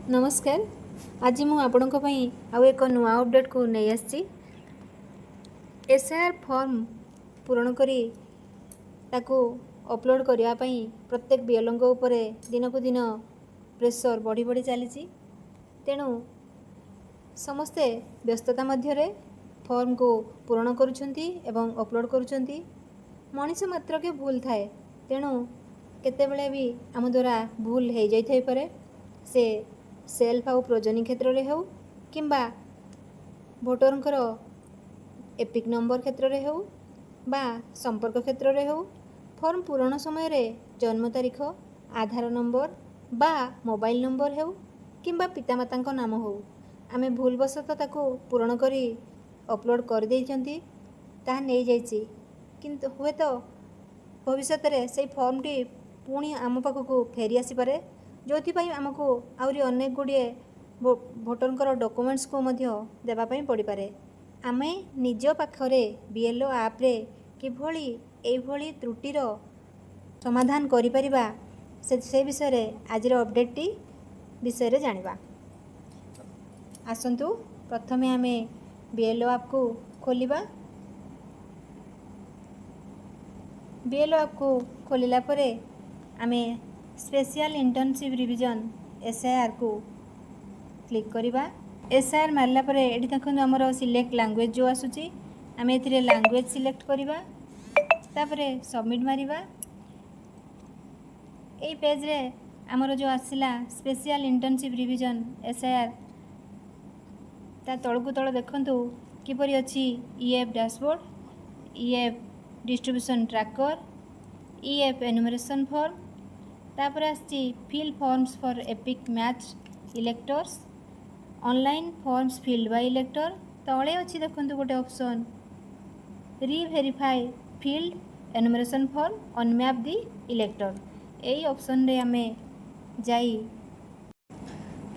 नमस्कार। आज मु आपणक आउ एक नुआ अपडेट को नहीं आसी एसआईआर फॉर्म पूरण करी ताकू अपलोड करने प्रत्येक बीएलओ उपरे दिन को दिन प्रेशर बढ़ी बढ़ी चली तेणु समस्ते व्यस्तता मध्य फॉर्म को पूरण करुछंती एवं अपलोड करुछंती। मनीष मात्र के भूल थाए तेणु केतेबेले भी आम द्वारा भूल हो जाई पारे से सेल्फ आउ प्रोजनी क्षेत्र में हो किंबा भोटरंकर एपिक नंबर क्षेत्र में हो बा संपर्क क्षेत्र में हो फॉर्म पूरण समय रे जन्म तारीख आधार नंबर बा मोबाइल नंबर हो किंबा पितामाता नाम हो आमे भूलवशतः ताको पूरण करी अपलोड कर देइछंती ताहा नहीं जाइछि किंतु हुए तो भविष्य में से फॉर्मटी पुणी आम पाखक फेरी आसीपे जो आमको आउरी अनेक गुड़िए भोटरंकर डॉक्यूमेंट्स को देवाई पड़ पारे। आमे निज पाखरे बीएलओ आप्रे किभली एभली त्रुटिर समाधान करिपरिबा से विषय आज अपडेटटी विषय जानिबा। आसंतु प्रथमे आमे बीएलओ ऐप को खोलिबा। बीएलओ ऐप को खोलिला परे आमे स्पेशल इंटर्नशिप रिविजन एसआईआर को क्लिक करिबा। एसआईआर मारला परे एठी देखंतु हमर सिलेक्ट लैंग्वेज जो आसुची आमे एथिरे लैंग्वेज सिलेक्ट करिबा तापरे सबमिट मारिबा। एई पेज रे हमर जो आसिला स्पेशल इंटर्नशिप रिविजन एसआईआर ता तळकु तळ देखंतु किपरि अछि EF dashboard, EF distribution tracker, EF enumeration form तापर आछि fill forms for EPIC match electors, online forms filled by elector तळे अछि देखंतु गोटे option reverify filled enumeration form on map the elector. एई ऑप्शन रे आमे जाई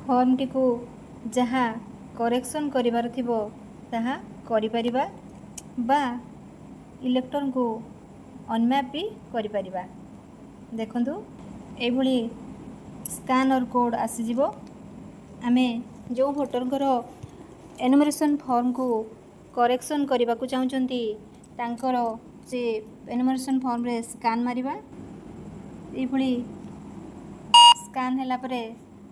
फॉर्म टी को जहाँ करेक्शन करिवार थिबो ताहा करि परिबा बा इलेक्टर को ऑन मैप भी करि परिबा। देखंतु एभली स्कैनर कोड आसीजिवो आमे जो भोटरंकर एनुमरेशन फॉर्म को करेक्शन करने को चाहूँगी तांकर से एनुमरेशन फॉर्म रे स्कैन मारिबा। एभली स्कैन हैला परे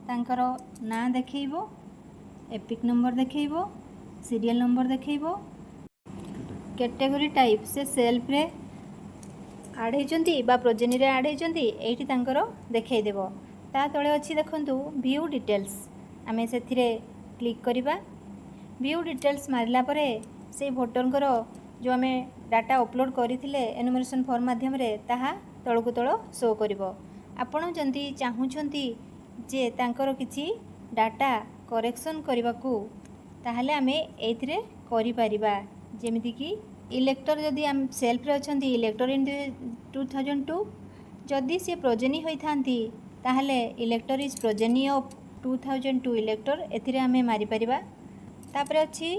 तांकर ना देखैबो, एपिक नंबर देखैबो, सीरियल नंबर देखैबो, कैटेगरी टाइप से सेल्फ रे आड होती प्रोजेनी रे आड होती एठी तांकर देखै देबो। ता तळे अछि देखंतु व्यू डिटेल्स आमे सेथिरे क्लिक करिबा। व्यू डिटेल्स मारिला परे से भोटरंकर जो आमे डाटा अपलोड करिथिले एनुमरेशन फॉर्म माध्यम रे ताहा तळकु तळ शो करिवो। आपण जंती चाहूछंती जे तांकर किछि डाटा करेक्शन करबाकू ताहले आमे एथिरे करि परिबा। जेमिति कि इलेक्टर जदि आम सेल्फ रे अछंती इलेक्टर इन 2002 जदि से प्रोजेनी होई थांती ताहले elector is progeny of 2002 elector एथिरे आमे मारि परिबा। तापरे अछि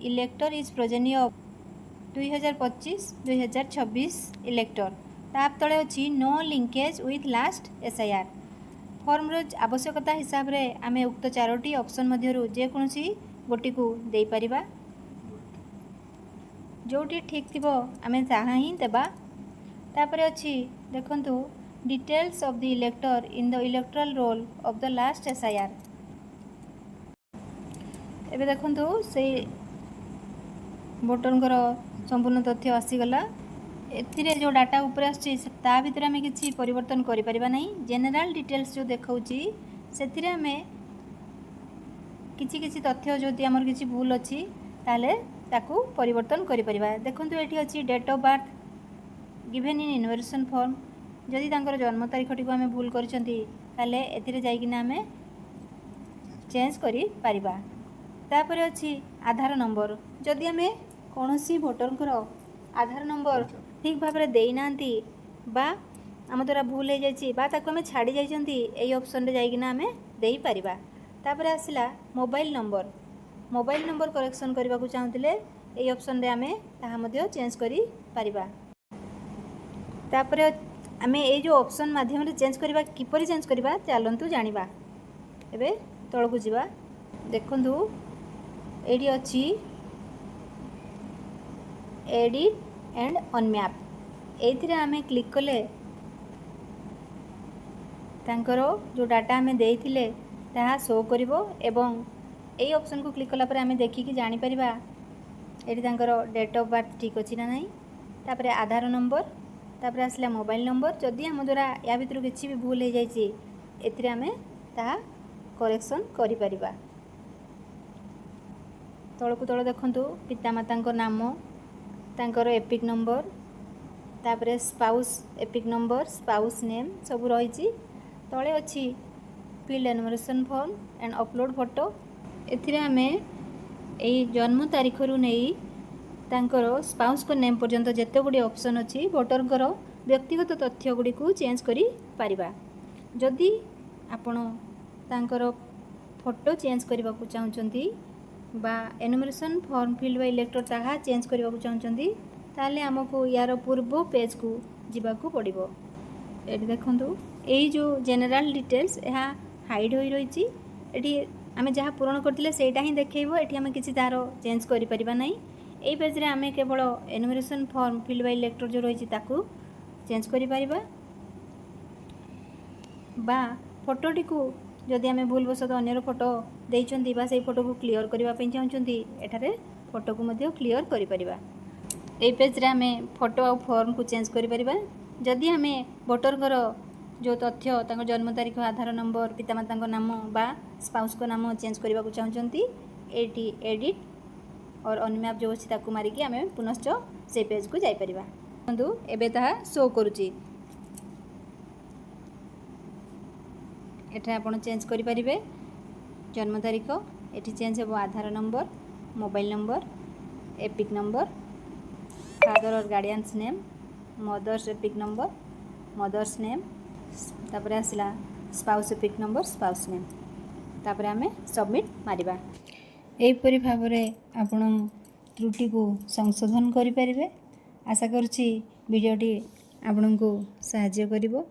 elector is progeny of 2025 2026 elector ताप तळे अछि no linkage with last SIR. Form रो आवश्यकता हिसाब रे आमे उक्त चारोटी ऑप्शन मध्यरु जे कोनसी गोटी को देई परिबा। जोटी ठीक थिबो आमे ताहा ही देबा। तापरे अछि देखंतु details of the इलेक्टर in the electoral roll of the last SIR. एबे देखंतु से भोटरंकर संपूर्ण तथ्य आसीगला। एथिरे जो डाटा ऊपर आछि ता भितर आमे किछि परिवर्तन करि परिबा नै। जनरल डिटेल्स जो देखाउची सेथिरे आमे किछि किछि तथ्य जोति हमर किछि भूल अछि ताले ताकू परिवर्तन करि परिबा। देखंतु एठी अछि date of birth given in enumeration form जदि तांकर जन्म तारीख टी को आमे भूल करछंती ताले एथिरे जाई किना आमे चेंज करि परिबा। तापर अछि आधार नंबर जदि आमे कोनोसी भोटरंकर आधार नंबर ठीक भाबरे देई नांती बा आम द्वारा भूल हो जाइछि बा ताकू आमे छाड़ी जाइछंती एई ऑप्शन रे जाई किना आमे देई परिबा। तापर आसिला मोबाइल नंबर करेक्शन करने को चाहूँगे ये ऑप्शन रे आमे ताहा मध्य चेंज करि परिबा। तापर आमे ये जो ऑप्शन माध्यम रे चेंज करबा किपरि चेंज करबा चलंतु जानिबा। एबे तळकु जिबा देखंतु एडी अछि एडिट एंड अनमैप एथिरे आमे क्लिक कले तांकर जो डाटा आमे देइथिले ताहा शो करिवो एवं एई ऑप्शन को क्लिक कला पर आमे देखि कि जानि परिबा एठी तांकर डेट ऑफ बर्थ ठीक अछि ना नाही तापरे आधार नंबर तापरे आसला मोबाइल नंबर जदि हम द्वारा या भितर किछि भी भूल हो जाइछि एथिरे आमे ताहा करेक्शन करि परिबा तळकु तळ देखंतु पितामातांको नाम तांकर एपिक नंबर तापरे spouse EPIC number spouse name सब रहिछि तळे अछि field enumeration form and upload photo एथिरे आमे एई जन्म तारीख रु नेई तांकर स्पाउस को नेम पर्यंत जेते गुडी ऑप्शन अछि वोटर कर व्यक्तिगत तथ्य गुडी को चेंज करि परिबा जदि आपण तांकर फोटो चेंज करबा को चाहउचंती बा enumeration form filled by elector ताहा चेंज करबा को चाहउचंती ताले हमको यार पूर्व पेज को जिबा को पड़िबो एठी देखंतु एई जो जनरल डिटेल्स एहा हाइड होई रहिछि एठी आमे जहा पूर्ण करथिले सेटा ही देखैबो एठी आमे किछि तारो चेंज करि परिबा नै एई पेज रे आमे केवल enumeration form filled by elector जो रहिछि ताकू चेंज करि परिबा बा फोटोटी को जदि आमे भूलवशत अन्यर फोटो देइचंती बा सेई फोटो को क्लियर करबा पई चाहउचंती एठारे फोटो को मध्ये क्लियर करि परिबा एई पेज रे आमे फोटो आ फॉर्म को चेंज करि परिबा जदि आमे वोटर घर जो तथ्य तांको जन्म तारीख आधार नंबर पितामातांको नाम बा स्पाउस को नाम चेंज करबा को चाहउचंती एटी एडिट और अनमैप जो अछि ताकू मारी कि आमे पुनश्च से पेज को जाई परिबा बंधु एबे ताहा शो करूची एठा आपण चेंज करि परिबे जन्म तारीख एठी चेंज हेबो Aadhaar number mobile number EPIC number father और guardian's name mother's EPIC number mother's name तापरे आसला spouse EPIC number spouse name तापरे आमे सबमिट मारिबा एपरि भाबरे आपण त्रुटि को संशोधन करि परिबे आशा करूची वीडियोटी आपनको सहाय्य करिवो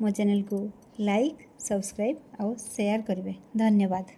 मो चैनल को लाइक सब्सक्राइब और शेयर करिवे धन्यवाद।